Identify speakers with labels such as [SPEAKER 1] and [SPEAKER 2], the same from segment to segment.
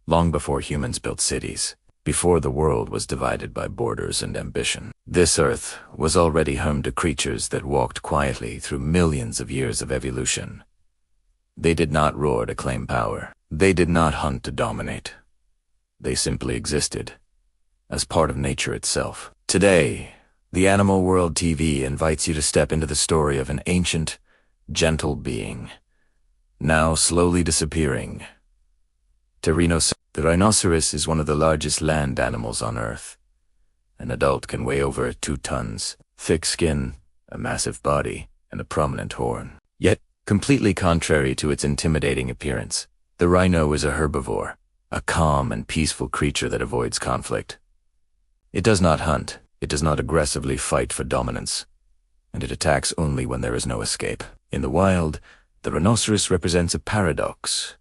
[SPEAKER 1] long before humans built cities, before the world was divided by borders and ambition. This Earth was already home to creatures that walked quietly through millions of years of evolution. They did not roar to claim power. They did not hunt to dominate. They simply existed, as part of nature itself. Today, the Animal World TV invites you to step into the story of an ancient, gentle being, now slowly disappearing. The rhinoceros is one of the largest land animals on Earth. An adult can weigh over 2 tons, thick skin, a massive body, and a prominent horn. Yet, completely contrary to its intimidating appearance, the rhino is a herbivore, a calm and peaceful creature that avoids conflict. It does not hunt, it does not aggressively fight for dominance, and it attacks only when there is no escape. In the wild, the rhinoceros represents a paradox.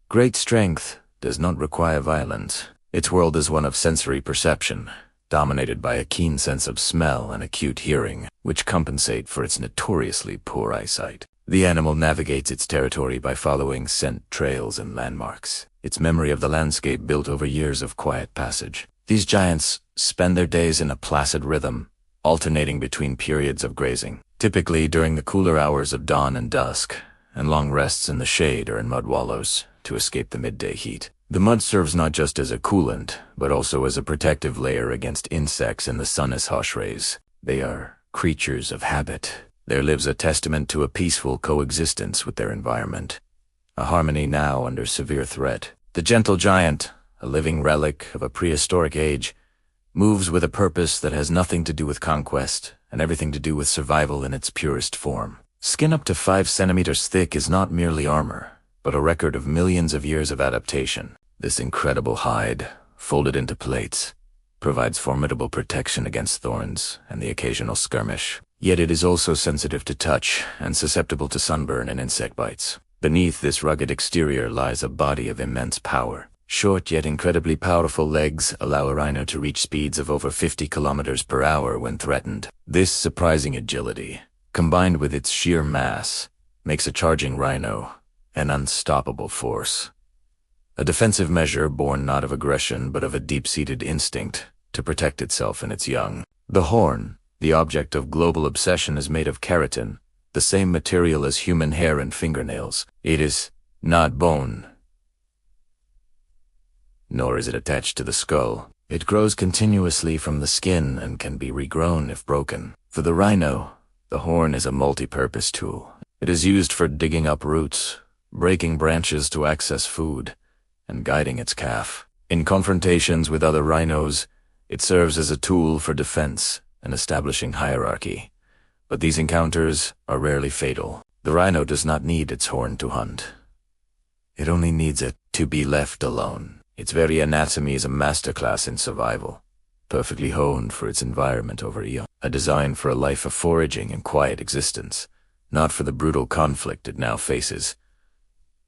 [SPEAKER 1] Great strength does not require violence. Its world is one of sensory perception, dominated by a keen sense of smell and acute hearing, which compensate for its notoriously poor eyesight. The animal navigates its territory by following scent trails and landmarks, its memory of the landscape built over years of quiet passage. These giants spend their days in a placid rhythm, alternating between periods of grazing, typically during the cooler hours of dawn and dusk, and long rests in the shade or in mud wallows to escape the midday heat. The mud serves not just as a coolant, but also as a protective layer against insects and the sun's harsh rays. They are creatures of habit. There lives a testament to a peaceful coexistence with their environment, a harmony now under severe threat. The gentle giant, a living relic of a prehistoric age, moves with a purpose that has nothing to do with conquest and everything to do with survival in its purest form. Skin up to 5 centimeters thick is not merely armor, but a record of millions of years of adaptation. This incredible hide, folded into plates, provides formidable protection against thorns and the occasional skirmish. Yet it is also sensitive to touch and susceptible to sunburn and insect bites. Beneath this rugged exterior lies a body of immense power. Short yet incredibly powerful legs allow a rhino to reach speeds of over 50 kilometers per hour when threatened. This surprising agility, combined with its sheer mass, makes a charging rhino an unstoppable force. A defensive measure born not of aggression but of a deep-seated instinct to protect itself and its young. The horn, the object of global obsession, is made of keratin, the same material as human hair and fingernails. It is not bone, nor is it attached to the skull. It grows continuously from the skin and can be regrown if broken. For the rhino, the horn is a multi-purpose tool. It is used for digging up roots, breaking branches to access food, and guiding its calf. In confrontations with other rhinos, it serves as a tool for defense and establishing hierarchy. But these encounters are rarely fatal. The rhino does not need its horn to hunt. It only needs it to be left alone. Its very anatomy is a masterclass in survival, perfectly honed for its environment over eons. A design for a life of foraging and quiet existence, not for the brutal conflict it now faces.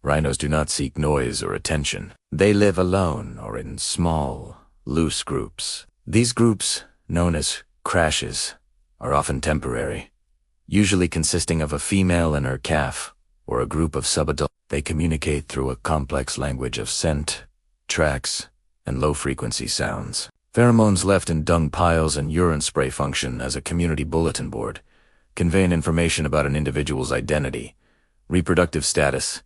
[SPEAKER 1] Rhinos do not seek noise or attention. They live alone or in small, loose groups. These groups, known as crashes, are often temporary, usually consisting of a female and her calf, or a group of subadults. They communicate through a complex language of scent, tracks, and low-frequency sounds. Pheromones left in dung piles and urine spray function as a community bulletin board, conveying information about an individual's identity, reproductive status,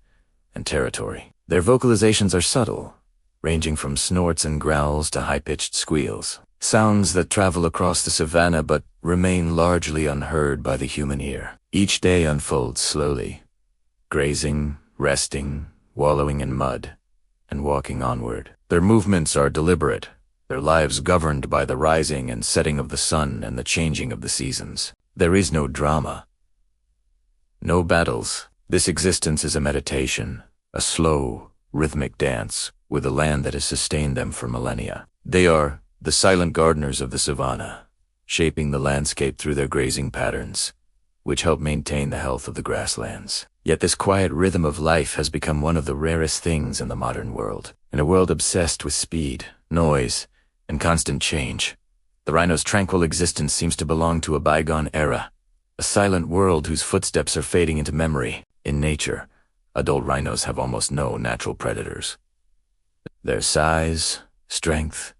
[SPEAKER 1] and territory. Their vocalizations are subtle, ranging from snorts and growls to high-pitched squeals, sounds that travel across the savannah but remain largely unheard by the human ear. Each day unfolds slowly, grazing, resting, wallowing in mud, and walking onward. Their movements are deliberate, their lives governed by the rising and setting of the sun and the changing of the seasons. There is no drama, no battles. This existence is a meditation, a slow, rhythmic dance with a land that has sustained them for millennia. They are the silent gardeners of the savanna, shaping the landscape through their grazing patterns, which help maintain the health of the grasslands. Yet this quiet rhythm of life has become one of the rarest things in the modern world. In a world obsessed with speed, noise, and constant change, the rhino's tranquil existence seems to belong to a bygone era, a silent world whose footsteps are fading into memory. In nature, adult rhinos have almost no natural predators. Their size, strength,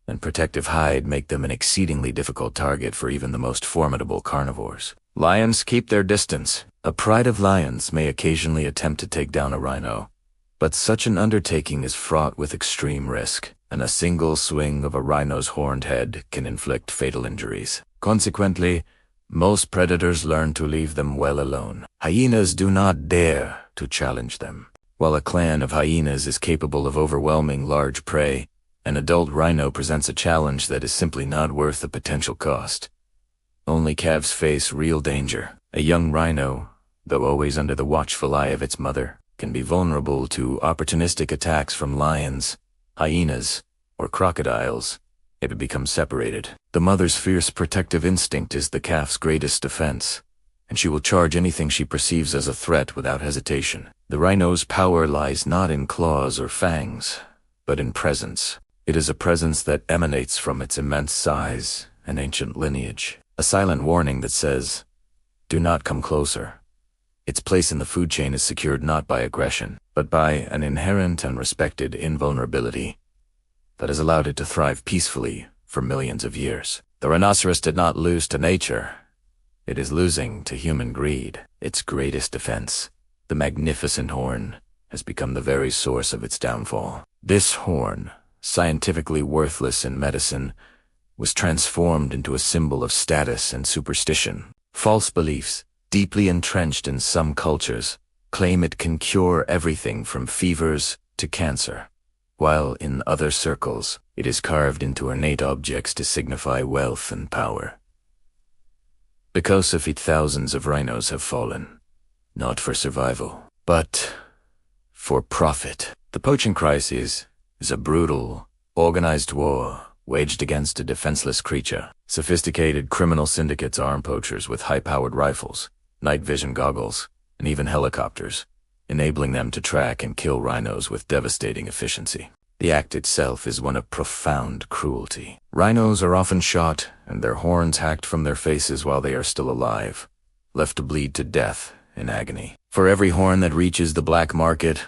[SPEAKER 1] and protective hide make them an exceedingly difficult target for even the most formidable carnivores. Lions keep their distance. A pride of lions may occasionally attempt to take down a rhino, but such an undertaking is fraught with extreme risk, and a single swing of a rhino's horned head can inflict fatal injuries. Consequently, most predators learn to leave them well alone. Hyenas do not dare to challenge them. While a clan of hyenas is capable of overwhelming large prey, an adult rhino presents a challenge that is simply not worth the potential cost. Only calves face real danger. A young rhino, though always under the watchful eye of its mother, can be vulnerable to opportunistic attacks from lions, hyenas, or crocodiles if it becomes separated. The mother's fierce protective instinct is the calf's greatest defense, and she will charge anything she perceives as a threat without hesitation. The rhino's power lies not in claws or fangs, but in presence. It is a presence that emanates from its immense size and ancient lineage. A silent warning that says, "Do not come closer." Its place in the food chain is secured not by aggression, but by an inherent and respected invulnerability that has allowed it to thrive peacefully for millions of years. The rhinoceros did not lose to nature. It is losing to human greed. Its greatest defense, the magnificent horn, has become the very source of its downfall. This horn, scientifically worthless in medicine, was transformed into a symbol of status and superstition. False beliefs, deeply entrenched in some cultures, claim it can cure everything from fevers to cancer, while in other circles, it is carved into ornate objects to signify wealth and power. Because of it, thousands of rhinos have fallen, not for survival, but for profit. The poaching crisis is a brutal, organized war waged against a defenseless creature. Sophisticated criminal syndicates arm poachers with high-powered rifles, night vision goggles, and even helicopters, enabling them to track and kill rhinos with devastating efficiency. The act itself is one of profound cruelty. Rhinos are often shot and their horns hacked from their faces while they are still alive, left to bleed to death in agony. For every horn that reaches the black market,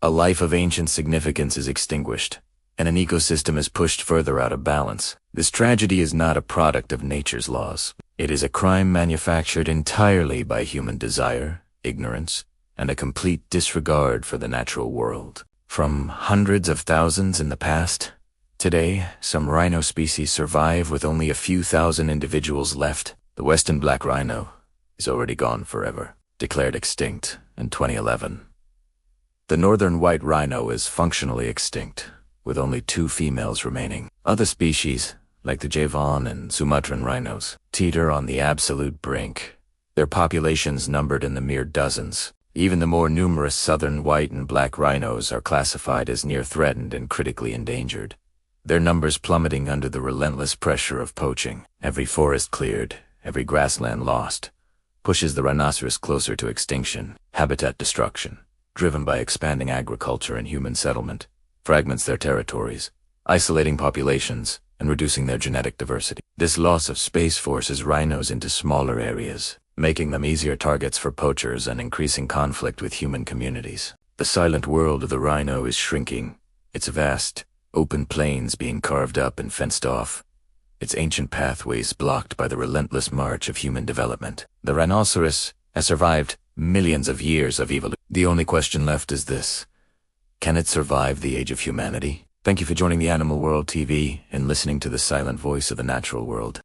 [SPEAKER 1] a life of ancient significance is extinguished, and an ecosystem is pushed further out of balance. This tragedy is not a product of nature's laws. It is a crime manufactured entirely by human desire, ignorance, and a complete disregard for the natural world. From hundreds of thousands in the past, today, some rhino species survive with only a few thousand individuals left. The western black rhino is already gone forever, declared extinct in 2011. The northern white rhino is functionally extinct, with only 2 females remaining. Other species, like the Javan and Sumatran rhinos, teeter on the absolute brink, their populations numbered in the mere dozens. Even the more numerous southern white and black rhinos are classified as near-threatened and critically endangered, their numbers plummeting under the relentless pressure of poaching. Every forest cleared, every grassland lost, pushes the rhinoceros closer to extinction. Habitat destruction, driven by expanding agriculture and human settlement, fragments their territories, isolating populations, and reducing their genetic diversity. This loss of space forces rhinos into smaller areas, making them easier targets for poachers and increasing conflict with human communities. The silent world of the rhino is shrinking, its vast, open plains being carved up and fenced off, its ancient pathways blocked by the relentless march of human development. The rhinoceros has survived millions of years of evolution. The only question left is this: can it survive the age of humanity? Thank you for joining the Animal World TV and listening to the silent voice of the natural world.